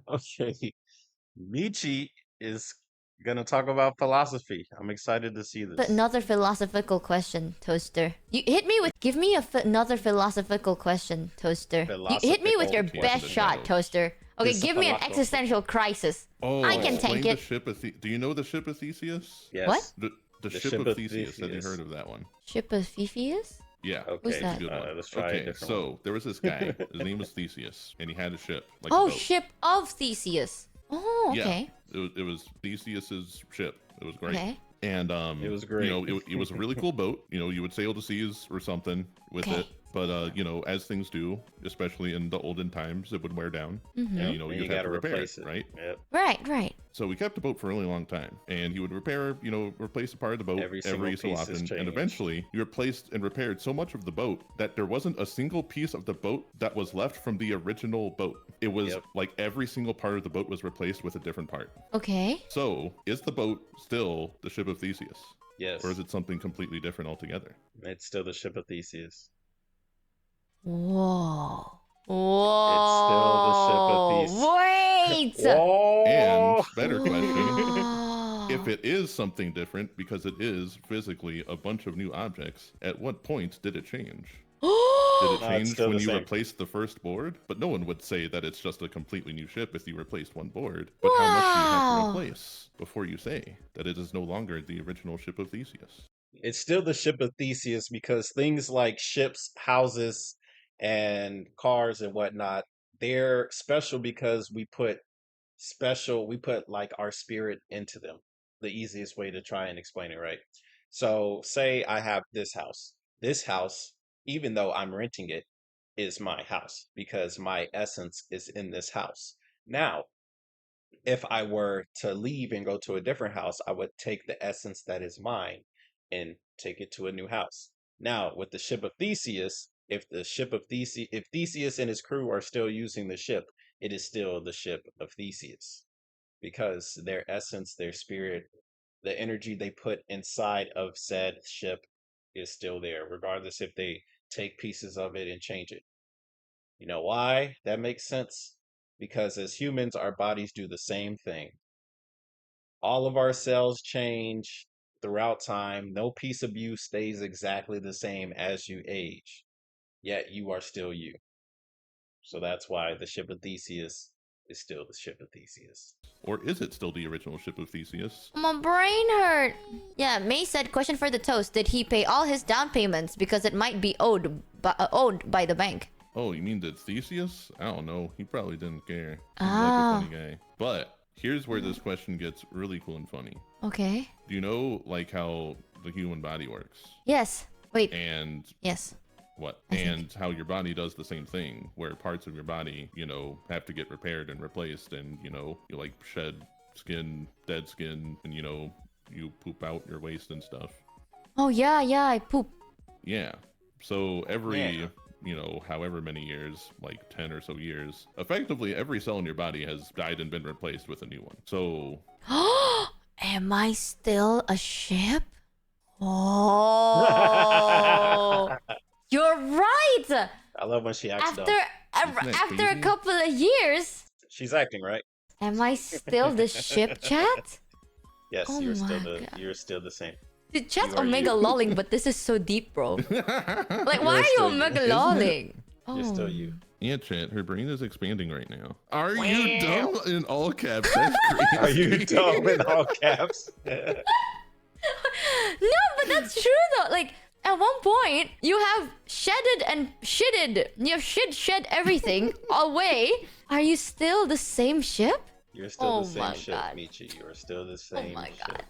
Okay. Michi is gonna talk about philosophy. I'm excited to see But this. another philosophical question, Toaster. You hit me with. Give me another philosophical question, Toaster. You hit me with Philosophical your Case best the question. shot, notes. Toaster. Okay, This is give me an philosophical. existential crisis. Oh, I can explain take the it. ship of Do you know the ship of Theseus? What? Yes. The The ship of Theseus. Have you heard of that one? Ship of Theseus? Yeah. Who's Okay, that? It's a good one. let's try a Okay, different so there was this guy. His name was Theseus, and he had a ship, like a Oh, boat. ship of Theseus. Oh, okay. Yeah, it was Theseus's ship. It was great. Okay. And It was great. you know, it was a really cool boat. You know, you would sail the seas or something with Okay. it. But you know, as things do, especially in the olden times, it would wear down. Mm-hmm. And you know, And you'd have to repair replace it, right? Yep. Right. So we kept the boat for a really long time, and he would repair, you know, replace a part of the boat Every every single so piece is often, and changed. eventually he replaced and repaired so much of the boat that there wasn't a single piece of the boat that was left from the original boat. It was Yep. like every single part of the boat was replaced with a different part. Okay. So is the boat still the ship of Theseus, Yes. or is it something completely different altogether? It's still the ship of Theseus. Whoa. It's still the ship of Whoa. Theseus. Wait. Whoa! And better question, Whoa. if it is something different because it is physically a bunch of new objects, at what point did it change? Did it No, it's change still when the you same. replaced the first board? But no one would say that it's just a completely new ship if you replaced one board. But how much do you have Wow. to replace before you say that it is no longer the original ship of Theseus? It's still the ship of Theseus because things like ships, houses, and cars and whatnot, they're special because we put like our spirit into them. The easiest way to try and explain it, right? So say I have this house. This house, even though I'm renting it, is my house because my essence is in this house. Now, if I were to leave and go to a different house, I would take the essence that is mine and take it to a new house. Now, with the ship of Theseus, if Theseus and his crew are still using the ship, it is still the ship of Theseus because their essence, their spirit, the energy they put inside of said ship is still there, regardless if they take pieces of it and change it. You know why? That makes sense. Because as humans, our bodies do the same thing. All of our cells change throughout time. No piece of you stays exactly the same as you age, yet you are still you. So that's why the ship of Theseus is still the ship of Theseus. Or is it still the original ship of Theseus? My brain hurt. Yeah, May said, question for the toast. Did he pay all his down payments because it might be owed by the bank? Oh, you mean that Theseus? I don't know. He probably didn't care. Seemed Ah. like a funny guy. But here's where this question gets really cool and funny. Okay. Do you know like how the human body works? Yes. Wait. And Yes. what? I think. And how your body does the same thing, where parts of your body, you know, have to get repaired and replaced, and you know, you like shed skin, dead skin, and you know, you poop out your waste and stuff. Oh yeah, I poop. Yeah. So every Yeah. you know, however many years, like 10 or so years, effectively every cell in your body has died and been replaced with a new one. So Am I still a ship? Oh, you're right. I love when she acts After dumb. Isn't that after a crazy? couple of years, She's acting right. am I still the ship, chat? Yes, Oh you're still my God. you're still the same. Dude, chat's You are omega you. lolling, but this is so deep, bro. Like, why are you still you. omega Isn't it? lolling? You're still you. yeah, chat, her brain is expanding right now. Are you Wow. dumb in all caps? That's crazy. Are you dumb in all caps? No, but that's true though. Like, at one point, you have shedded and shitted. You have shed everything away. Are you still the same ship? You're still Oh the same my ship, God. Michi. You are still the Oh same my ship. God.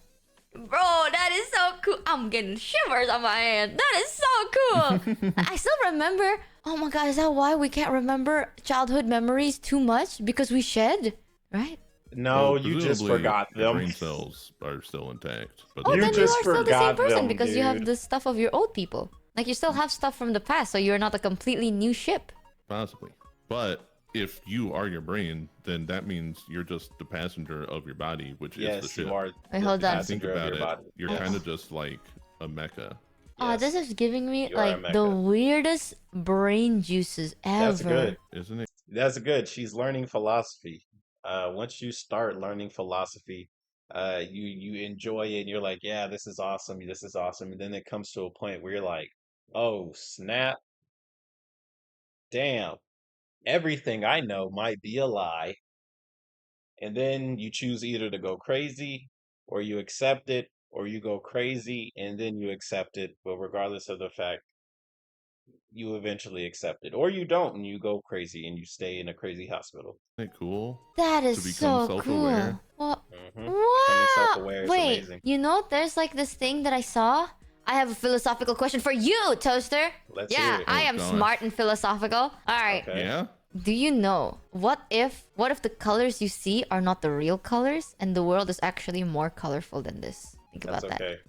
Bro, that is so cool. I'm getting shivers on my hand. That is so cool. I still remember. Oh my God, is that why we can't remember childhood memories too much? Because we shed, right? No, Well, you just presumably, forgot your them. brain cells are still intact. But Oh, You then you just are still the same forgot person them, because you have dude. the stuff of your old people. Like, you still have stuff from the past, so you're not a completely new ship. possibly. But if you are your brain, then that means you're just the passenger of your body, which is the Yes, ship. you are Wait, the hold on. Think passenger of about your it. body. You're Yes. kind of just like a mecha. Oh, Yes. this is giving me You are a like the mecha. weirdest brain juices ever. That's good. Isn't it? That's good. She's learning philosophy. Once you start learning philosophy, you enjoy it and you're like, yeah, this is awesome. This is awesome. And then it comes to a point where you're like, oh, snap, damn, everything I know might be a lie. And then you choose either to go crazy or you accept it or you go crazy and then you accept it. But regardless of the fact, you eventually accept it or you don't and you go crazy and you stay in a crazy hospital. Isn't it cool That is to become so self-aware? cool. Well, Becoming wow. self-aware is Wait, amazing. you know, there's like this thing that I saw. I have a philosophical question for you, Toaster. Let's Yeah, hear it. I Oh, am gosh. smart and philosophical. All right. Okay. Yeah. Do you know what if the colors you see are not the real colors and the world is actually more colorful than this? Think That's about that. okay.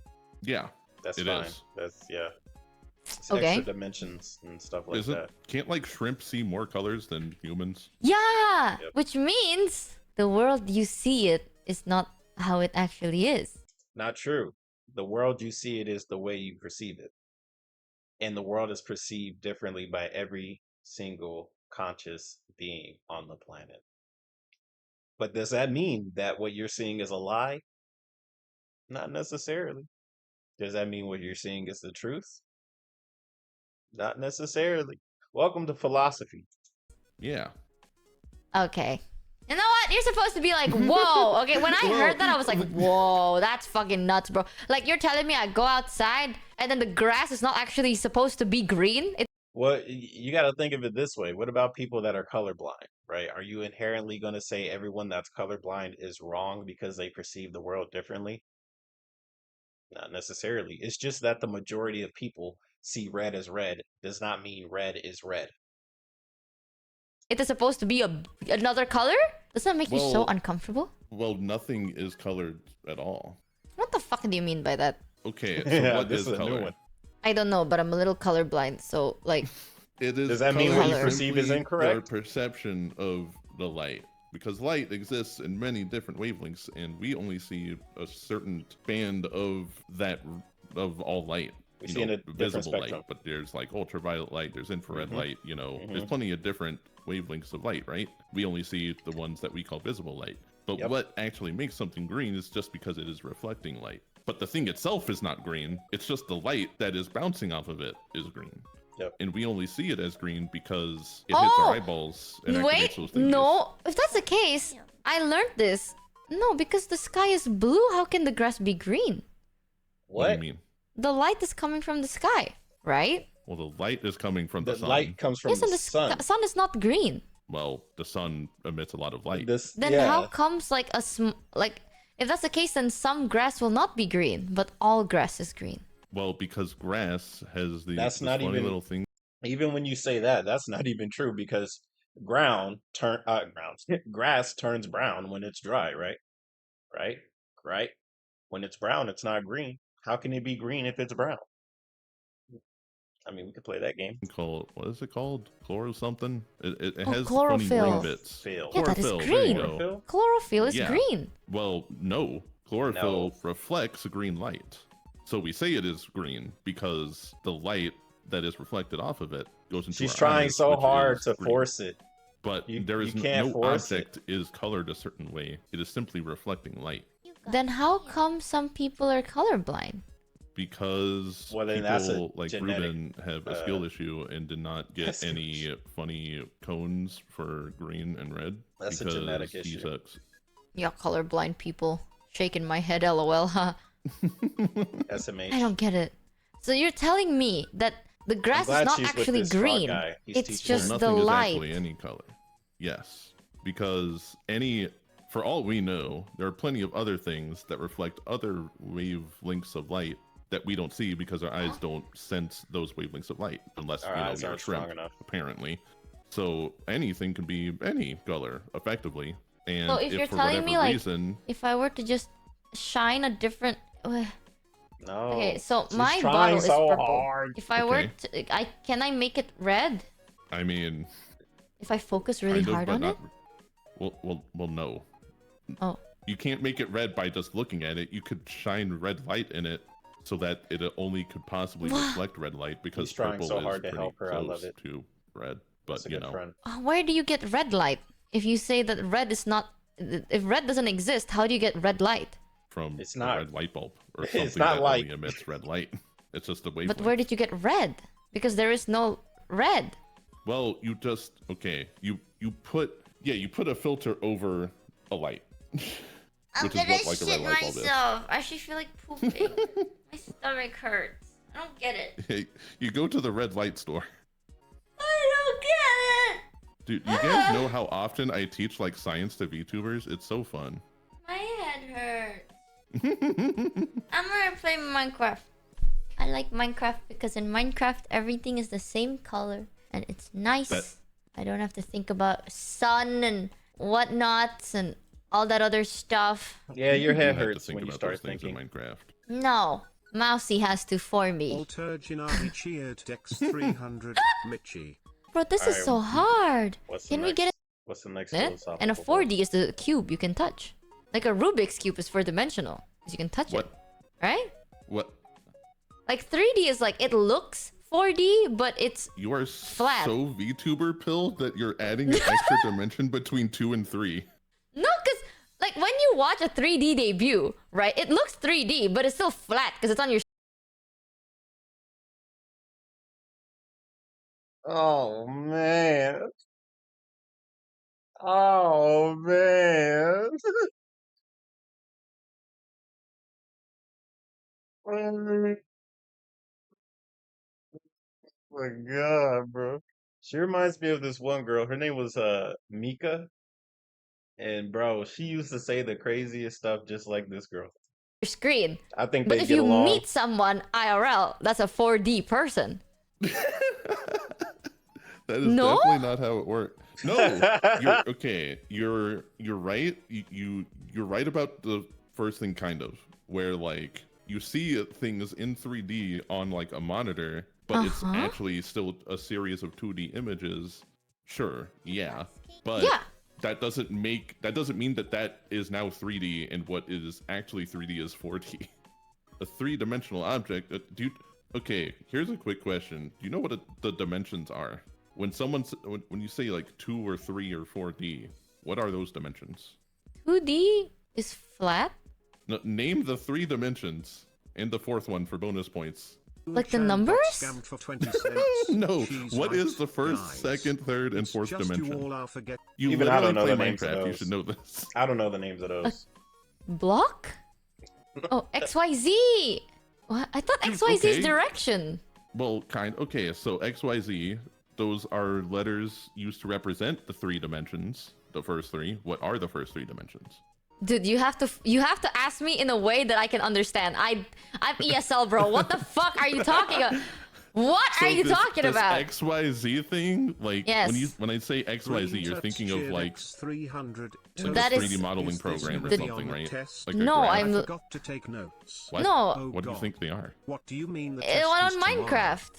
Yeah. That's It fine. is. That's yeah. It's Okay. extra dimensions and stuff like Isn't that. can't like shrimp see more colors than humans? Yeah, Yep. which means the world you see it is not how it actually is. Not true. The world you see it is the way you perceive it. And the world is perceived differently by every single conscious being on the planet. But does that mean that what you're seeing is a lie? Not necessarily. Does that mean what you're seeing is the truth? Not necessarily. Welcome to philosophy. Yeah. Okay. You know what? You're supposed to be like, whoa. Okay, when I heard that, I was like, whoa, that's fucking nuts, bro. Like, you're telling me I go outside and then the grass is not actually supposed to be green? Well, you got to think of it this way. What about people that are colorblind, right? Are you inherently going to say everyone that's colorblind is wrong because they perceive the world differently? Not necessarily. It's just that the majority of people see red as red does not mean red is red. It is supposed to be another color? Does that make you so Well- uncomfortable? Well, nothing is colored at all. What the fuck do you mean by that? Okay, so Yeah, what this is is a new color? one. I don't know, but I'm a little colorblind, so like, It is Does that mean what you color perceive is simply incorrect? Your perception of the light, because light exists in many different wavelengths, and we only see a certain band of that of all light. We You see in know, a different visible spectrum. light, but there's like ultraviolet light, there's infrared Mhm. light. You know, there's Mhm. plenty of different wavelengths of light, right? We only see the ones that we call visible light. But Yep. what actually makes something green is just because it is reflecting light. But the thing itself is not green. It's just the light that is bouncing off of it is green. Yep. And we only see it as green because it hits Oh! our eyeballs and wait, activates those thingies. no. If that's the case, I learned this. No, because the sky is blue, how can the grass be green? What do What? you mean? The light is coming from the sky, right? Well, the light is coming from the The sun. light comes from Yes, and the the sun. sun is not green. Well, the sun emits a lot of light. This, Then yeah. how comes like like if that's the case, then some grass will not be green, but all grass is green. Well, because grass has That's this not funny even- little thing. Even when you say that, that's not even true because grass turns brown when it's dry, right? Right? When it's brown, it's not green. How can it be green if it's brown? I mean, we could play that game. Called, what is it called? Chloro something? It Oh, has funny chlorophyll. green bits. Chlorophyll. Yeah, that is Chlorophyll, there green. you go. Chlorophyll? Chlorophyll is Yeah. green. Well, no. Chlorophyll reflects green light. So we say it is green because the light that is reflected off of it goes into She's our trying eyes, so which hard is to green. force it. But You- there is you can't no force it. object is colored a certain way. It is simply reflecting light. Then how come some people are colorblind? Because Well, then that's a people like genetic, Ruben have a skill issue and did not get that's a skill any funny cones for green and red. That's a because genetic he issue. sucks. Yeah, colorblind people. Shaking my head, lol, huh? SMH. I don't get it. So you're telling me that the grass is glad not she's with actually this smart green. guy. He's It's teaching her. just Well, the nothing is light. actually any color. Yes, because for all we know, there are plenty of other things that reflect other wavelengths of light that we don't see because our eyes don't sense those wavelengths of light unless Our eyes you're a aren't shrimp, strong enough. apparently. So anything can be any color effectively. And So if you're for telling whatever me, like, reason, If I were to just shine a different... No. Okay, so She's my trying bottle is so purple. hard. If I were Okay. to... can I make it red? I mean, If I focus really kind of, hard but on not. it? Well, no. Oh. You can't make it red by just looking at it. You could shine red light in it so that it only could possibly What? reflect red light because He's trying purple so is hard to pretty help her. I love close it. to red. But a you good know, friend. Where do you get red light? If you say that red is not, if red doesn't exist, how do you get red light? from It's a not. red light bulb or It's something not that light. only emits red light. It's just a But wavelength. where did you get red? Because there is no red. Well, you just you put a filter over a light, I'm which is gonna what like a red shit light bulb is. myself. I actually feel like pooping. My stomach hurts. I don't get it. Hey, you go to the red light store. I don't get it. Dude, you guys know how often I teach like science to VTubers? It's so fun. My head hurts. I'm gonna play Minecraft. I like Minecraft because in Minecraft everything is the same color and it's nice. I don't have to think about sun and whatnots and all that other stuff. Yeah, your You head have to hurts think when you about start those things thinking. in Minecraft. No, Mousy has to for me. Alterginati cheered Dex 300 Michi. Bro, this is so hard. What's the Can we next, get What's the next it? philosophical And a one? 4D is the cube you can touch. Like a Rubik's cube is 4-dimensional. Because you can touch it. Right? What? Like 3D is like, it looks 4D, but it's You are flat. so VTuber pill that you're adding an extra dimension between 2 and 3. no, because like when you watch a 3D debut, right? It looks 3D, but it's still flat because it's on your. Oh man. Oh man. Oh my god, bro. She reminds me of this one girl. Her name was Mika. And bro, she used to say the craziest stuff just like this girl. Screen. I think But they if get you along. meet someone IRL, that's a 4D person. That is No? definitely not how it works. No, you're okay. You're right. You're right about the first thing, kind of, where like you see things in 3D on like a monitor, but it's actually still a series of 2D images. Sure, yeah, but Yeah. that doesn't mean that is now 3D, and what is actually 3D is 4D. A three-dimensional object. Okay, here's a quick question. Do you know what the dimensions are? When when you say like 2 or 3 or 4D, what are those dimensions? 2D is flat. No, name the 3 dimensions and the 4th one for bonus points. Like the numbers? Scammed for 20 cents. No, She's what right, is the first, guys. 2nd, 3rd, and It's 4th just dimension? You all are forget. You Even I literally don't know play the names of Minecraft. You those. should know this. I don't know the names of those. Block? Oh, XYZ! What? I thought Dude, XYZ is okay. direction. Well, okay, so XYZ, those are letters used to represent the 3 dimensions. The first 3. What are the first 3 dimensions? Dude, you have to ask me in a way that I can understand. I'm ESL, bro. What the fuck are you talking about? What are you talking this about? XYZ thing, like Yes. when I say XYZ, you're thinking of like 300 That a is- 3D modeling Is this program or the something, on right? test? Like a No, graph. I'm- I forgot to take notes. What? No. Oh, What do you God. think they are? What do you mean the It test went is on tomorrow? Minecraft.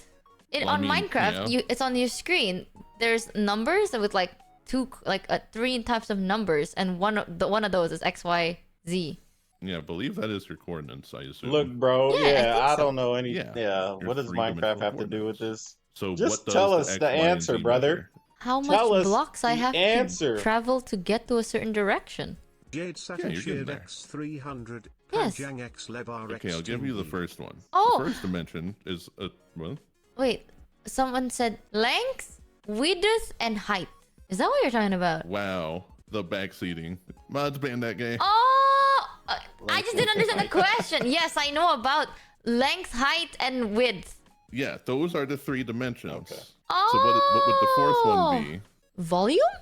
Well, I On mean, Minecraft, yeah. it's on your screen. There's numbers with like 3 types of numbers, and one of those is XYZ. Yeah, I believe that is your coordinates, I assume. Look, bro. Yeah, I Yeah, think I so. don't know any. Yeah, Yeah, your what does three-dimensional Minecraft have to do with coordinates. this? So Just what does tell the us X, the Y, and answer, Z brother. measure? How Tell much us blocks I the have answer. to travel to get to a certain direction? Jade Yeah, Saturn you're getting Sheared there. X 300 Yes. Panjang X Levar Okay, I'll give you the first one. Oh. The first dimension is well, Wait, someone said length, width, and height. Is that what you're talking about? wow, the backseating. Mods ban that game. Oh, I just didn't understand the question. Yes, I know about length, height, and width. Yeah, those are the 3 dimensions. Okay. Oh. So what would the 4th one be? Volume?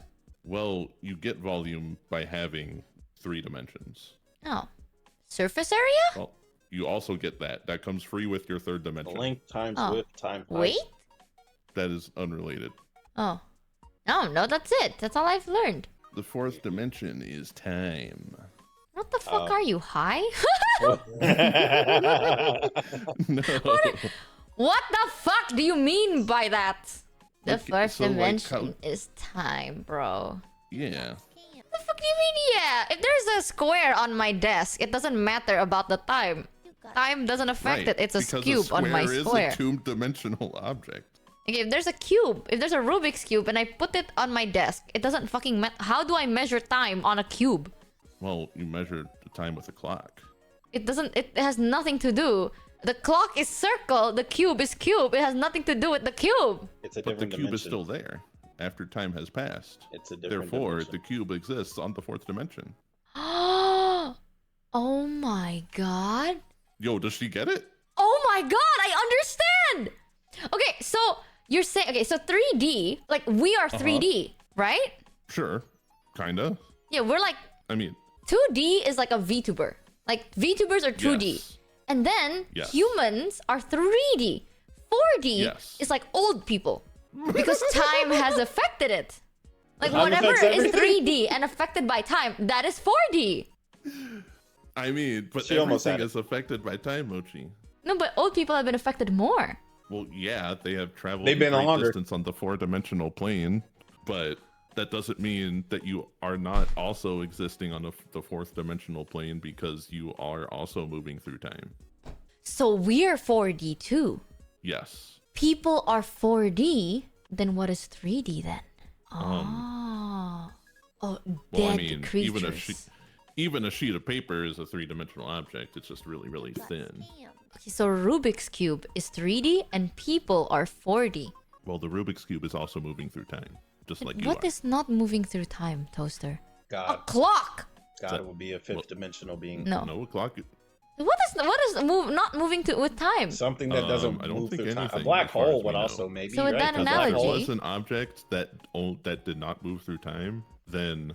Well, you get volume by having 3 dimensions. Oh. Surface area? Well, you also get that. That comes free with your 3rd The dimension. length times Oh. width times height. Weight? That is unrelated. Oh. No, that's it. That's all I've learned. The 4th dimension is time. What the fuck are you, high? No. What the fuck do you mean by that? The Okay, first so, like, dimension is time, bro. Yeah. What the fuck do you mean, yeah? If there's a square on my desk, it doesn't matter about the time. Time doesn't affect Right. it. It's a because cube on my square square. is a 2-dimensional object. Okay, if there's a cube, if there's a Rubik's cube, and I put it on my desk, it doesn't fucking how do I measure time on a cube? Well, you measure the time with a clock. It doesn't. It has nothing to do. The clock is circle. The cube is cube. It has nothing to do with the cube. It's a But the different cube is dimension. still there after time has passed. It's a different Therefore, dimension. the cube exists on the fourth dimension. Oh my god. Yo, does she get it? Oh my god, I understand. Okay, so you're saying so 3D, like we are 3D, right? Sure, kinda. Yeah, we're like I mean, 2D is like a VTuber. Like VTubers are 2D. yes. And then Yes. humans are 3D. 4D Yes. is like old people because time has affected it. Like Time whatever affects is everything? 3D and affected by time, that is 4D. I mean, but She almost everything had it. is affected by time, Mochi. No, but old people have been affected more. Well, yeah, they have traveled They've been a great longer. distance on the four-dimensional plane, but that doesn't mean that you are not also existing on the fourth dimensional plane because you are also moving through time. So we're 4D too. Yes. People are 4D, then what is 3D then? Oh, dead Well, I mean, creatures. even a sheet of paper is a three-dimensional object. It's just really, really thin. Okay, so Rubik's Cube is 3D and people are 4D. Well, the Rubik's Cube is also moving through time, just like you What are. is not moving through time, Toaster? A God, clock! God, it would be a fifth dimensional being. No. No clock. What is not moving to with time? Something that doesn't I don't move think through time. A anything, black as far as hole we would know. also maybe. So with right? that A If black black analogy- hole is an object that did not move through time, then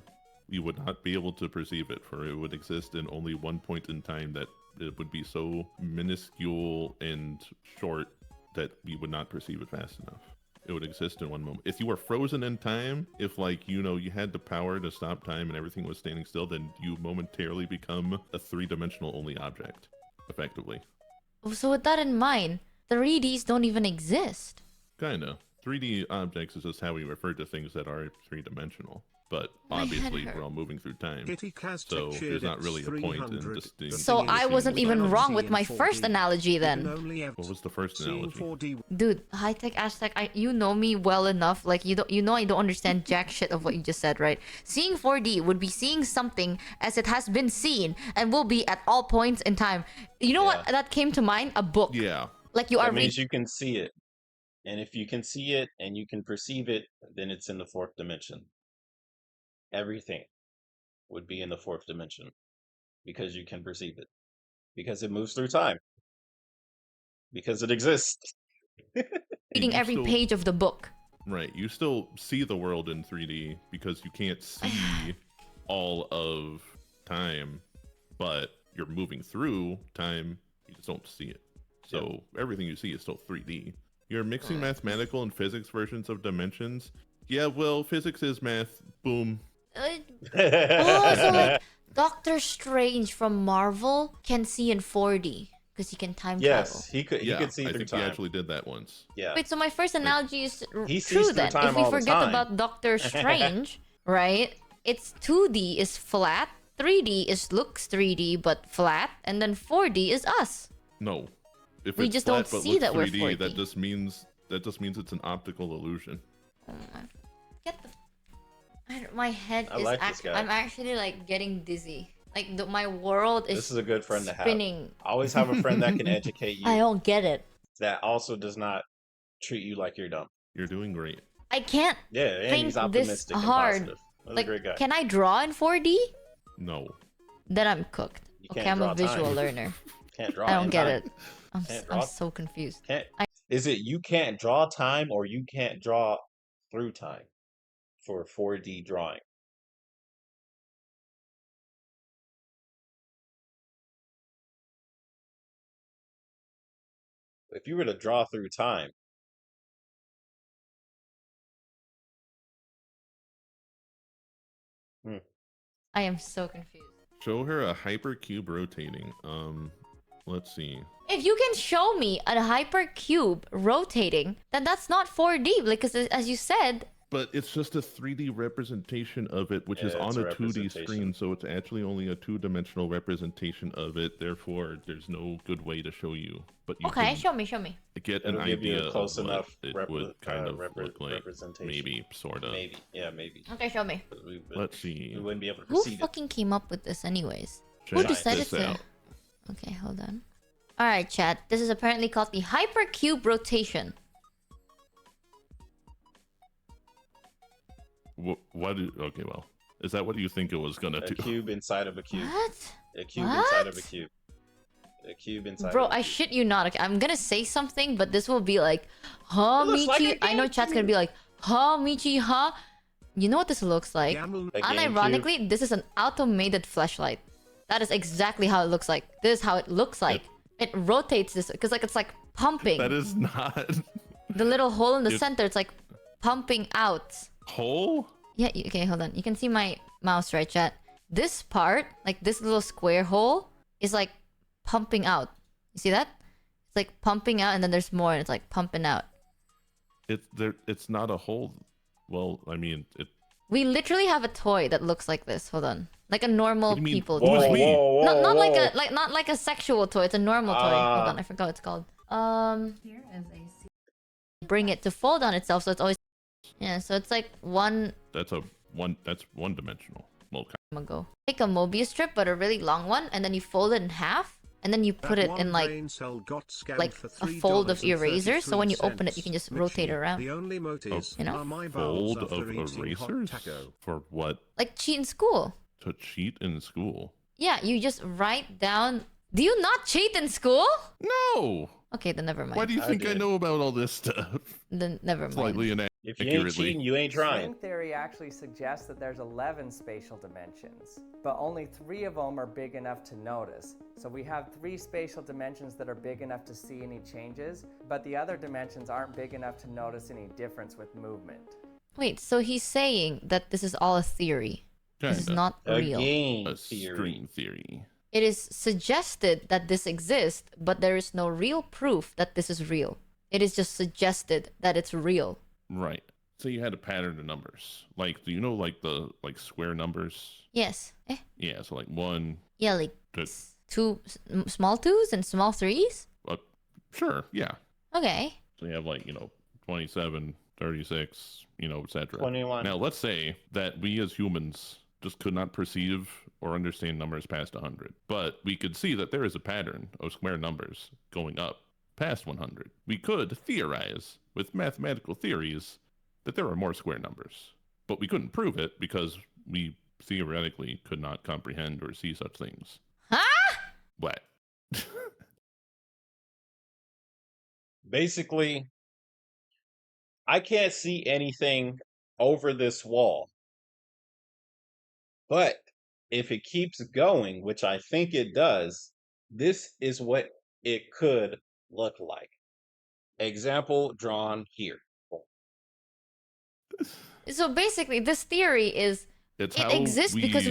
you would not be able to perceive it, for it would exist in only one point in time that it would be so minuscule and short that we would not perceive it fast enough. It would exist in one moment. If you were frozen in time, if like, you know, you had the power to stop time and everything was standing still, then you momentarily become a three-dimensional only object, effectively. So with that in mind, 3Ds don't even exist. Kinda. 3D objects is just how we refer to things that are three-dimensional. But My head obviously, hurts. we're all moving through time. Kitty Kaz So Tech there's not Sheardix really a point in 300. distinguishing So I between wasn't the even two. wrong Galaxy with in my 4D. first analogy You can then. only have What was the first seen analogy? 4D. Dude, high tech Aztec, you know me well enough. Like you know I don't understand jack shit of what you just said, right? Seeing 4D would be seeing something as it has been seen and will be at all points in time. You know what Yeah. that came to mind? A book. Yeah. Like you are That reading. means you can see it. And if you can see it and you can perceive it, then it's in the fourth dimension. Everything would be in the fourth dimension because you can perceive it. Because it moves through time. Because it exists. Reading You every still- page of the book. Right. You still see the world in 3D because you can't see all of time, but you're moving through time, you just don't see it. So everything you see is still 3D. You're mixing mathematical and physics versions of dimensions. Yeah, well, physics is math. Boom. Oh, so like Doctor Strange from Marvel can see in 4D because he can time travel. Yes, he could. Yeah, He could see I through think time. he actually did that once. Yeah. Wait, so my first analogy is He sees true through then. time If we all the forget time. about Doctor Strange, right? It's 2D is flat, 3D is looks 3D but flat, and then 4D is us. No. If We it's just flat don't but see looks that we're 3D, that 4D. just means it's an optical illusion. Oh my, get the. My head I is. like this guy. I'm actually like getting dizzy. Like my world is. This is a good friend to have. spinning. Always have a friend that can educate I you. don't get it. That also does not treat you like you're dumb. You're doing great. I can't Yeah, and think he's this optimistic and hard. positive. That's like. a great guy. Can I draw in 4D? No. Then I'm cooked. You Okay, can't I'm a draw visual time. learner. Can't draw. I don't in get time. it. I'm Can't I'm draw. so confused. Can't. Is it you can't draw time or you can't draw through time for 4D drawing? If you were to draw through time, I am so confused. Show her a hypercube rotating. Let's see. If you can show me a hypercube rotating, then that's not 4D because as you said, But it's just a 3D representation of it, which is Yeah, it's on a a 2D representation. screen, so it's actually only a two-dimensional representation of it. Therefore, there's no good way to show you. But you Okay, can show me, show me. get an It'll give you idea a close of what enough it would kind of look like. representation. Maybe, sort of. Maybe, yeah, maybe. Okay, show me. Let's see. We wouldn't be able to Who perceive it. fucking came up with this, anyways? Who Check decided this to? out. Okay, hold on. All right, chat. This is apparently called the hypercube rotation. Okay, well, is that what you think it was gonna A do? cube inside of a cube. What? A cube What? inside of a cube. A cube inside Bro, of a I cube. shit you not. Okay, I'm gonna say something, but this will be like, huh, It looks like Michi? a I know chat's gonna be like, huh, Michi, huh? You know what this looks like? Yaml A GameCube. Unironically, this is an automated flashlight. That is exactly how it looks like. This is how it looks like. It rotates this because like it's like pumping. That is not The little hole in the It- center, it's like pumping out. hole. Yeah, okay, hold on. You can see my mouse, right, chat? This part, like this little square hole, is like pumping out. You see that? It's like pumping out, and then there's more, and it's like pumping out. It's not a hole. Well, I mean, it. We literally have a toy that looks like this. Hold on, like a normal What do you mean? people Whoa, toy. whoa, whoa, Not like a not like a sexual toy. It's a normal toy. Hold Ah. on, I forgot what it's called. Here is a bring it to fold on itself, so it's always so it's like one That's one dimensional. Well, ago. Take a Mobius strip, but a really long one, and then you fold it in half, and then you put it in like a fold of erasers. So when you open it, you can just rotate it around. The only motives You know? are my fold bowels of after eating hot erasers taco. for what? Like cheat in school. To cheat in school? Yeah, you just write down. Do you not cheat in school? No. Okay, then never mind. Why do you I think I did. know about all this stuff? Then never mind. Slightly If you ain't inaccurately. cheating, you ain't trying. String theory actually suggests that there's 11 spatial dimensions, but only 3 of them are big enough to notice. So we have 3 spatial dimensions that are big enough to see any changes, but the other dimensions aren't big enough to notice any difference with movement. Wait, so he's saying that this is all a theory. This is Kinda. not A real. game A theory. string theory. It is suggested that this exists, but there is no real proof that this is real. It is just suggested that it's real. Right. So you had a pattern of numbers. Like, do you know like the square numbers? Yes. Yeah. So like 1. Yeah, like Good. small twos and small threes? Sure. Yeah. Okay. So you have 27, 36, etc. 21. Now let's say that we as humans just could not perceive or understand numbers past 100, but we could see that there is a pattern of square numbers going up past 100. We could theorize with mathematical theories that there are more square numbers, but we couldn't prove it because we theoretically could not comprehend or see such things. Huh? What? Basically, I can't see anything over this wall. But if it keeps going, which I think it does, this is what it could look like. Example drawn here. So basically, this theory is It's it how exists because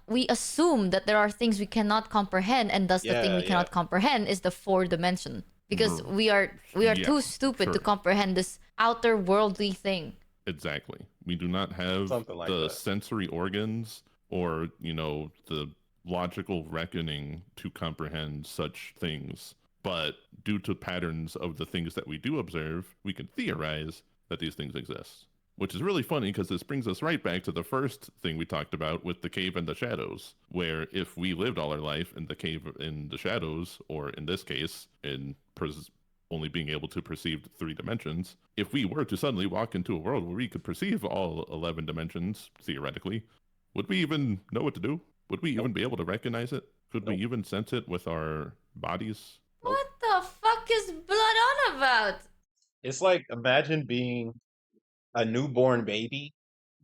we assume that there are things we cannot comprehend, and thus the thing we Yeah, cannot yeah. comprehend is the 4th dimension. Because Mm. we are Yeah, too stupid to sure. comprehend this outer worldly thing. Exactly. We do not have Something like the that. sensory organs or, the logical reckoning to comprehend such things. But due to patterns of the things that we do observe, we can theorize that these things exist. Which is really funny because this brings us right back to the first thing we talked about with the cave and the shadows, where if we lived all our life in the cave in the shadows, or in this case, in only being able to perceive 3 dimensions, if we were to suddenly walk into a world where we could perceive all 11 dimensions, theoretically, would we even know what to do? Would we even be able to recognize it? Could we Nope. even sense it with our bodies? What the fuck is blood on about? It's like imagine being a newborn baby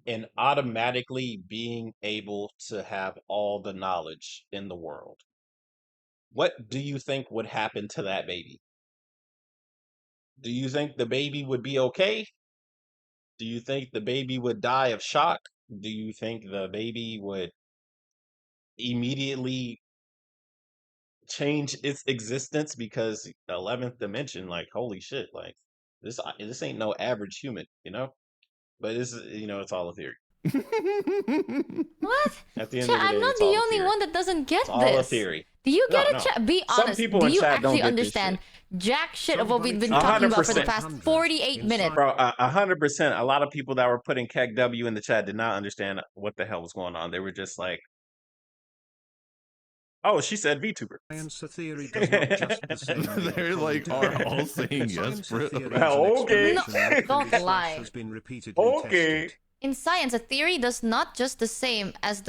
and automatically being able to have all the knowledge in the world. What do you think would happen to that baby? Do you think the baby would be okay? Do you think the baby would die of shock? Do you think the baby would immediately change its existence because 11th dimension, like holy shit, like this ain't no average human, you know? But it's it's all a theory. What? At the end Chat, of the I'm day, not it's the all a only theory. one that doesn't get It's all a this. theory. Do you No, get it, no. chat? Be Some honest. people Do in you chat don't actually get this understand jack shit of what we've been Somebody talking about for the 100%. past 48 minutes? Bro, 100%. A lot of people that were putting KEKW in the chat did not understand what the hell was going on. They were just like, "Oh, she said VTuber." Science theory does not just the same. They're like are all saying yes, Science bro. theory is an Okay. explanation No, literally don't slash lie. has been repeatedly Okay. tested. In science, a theory does not just the same as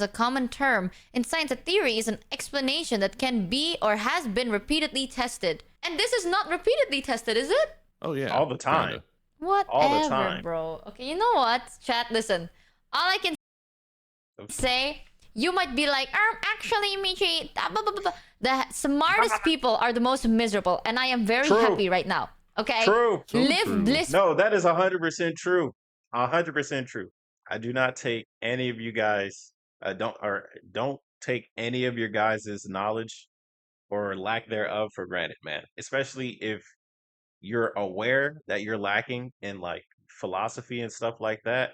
a common term. In science, a theory is an explanation that can be or has been repeatedly tested. And this is not repeatedly tested, is it? Oh yeah, All the time. kinda. Whatever, All the time. bro. Okay, you know what? Chat, listen. All I can say, you might be like, actually, Michi, blah, blah, blah, blah. The smartest people are the most miserable, and I am very True. happy right now. Okay? True. So Live true. bliss. No, that is 100% true. 100% true. I do not take any of you guys. Don't take any of your guys' knowledge or lack thereof for granted, man. Especially if you're aware that you're lacking in like philosophy and stuff like that.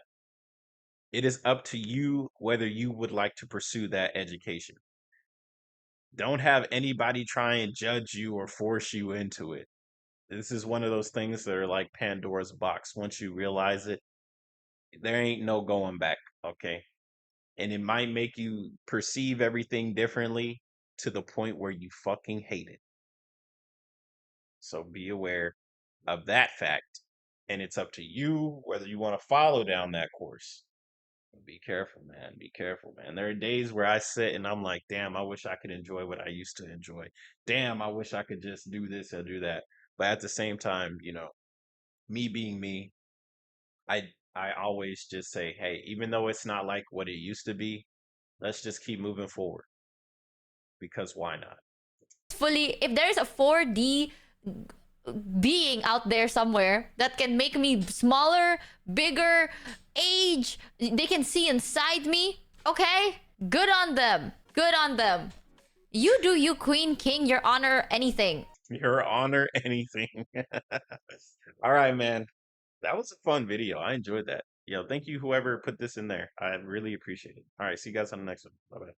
It is up to you whether you would like to pursue that education. Don't have anybody try and judge you or force you into it. This is one of those things that are like Pandora's box. Once you realize it, there ain't no going back, okay? And it might make you perceive everything differently to the point where you fucking hate it. So be aware of that fact. And it's up to you whether you want to follow down that course. Be careful, man. Be careful, man. There are days where I sit and I'm like, damn, I wish I could enjoy what I used to enjoy. Damn, I wish I could just do this or do that. But at the same time, me being me, I always just say, hey, even though it's not like what it used to be, let's just keep moving forward. Because why not? Fully, if there's a 4D being out there somewhere that can make me smaller, bigger, age, they can see inside me, okay? Good on them. Good on them. You do you, queen, king, your honor, anything. Your honor, anything. All right, man. That was a fun video. I enjoyed that. Yo, thank you, whoever put this in there. I really appreciate it. All right, see you guys on the next one. Bye bye.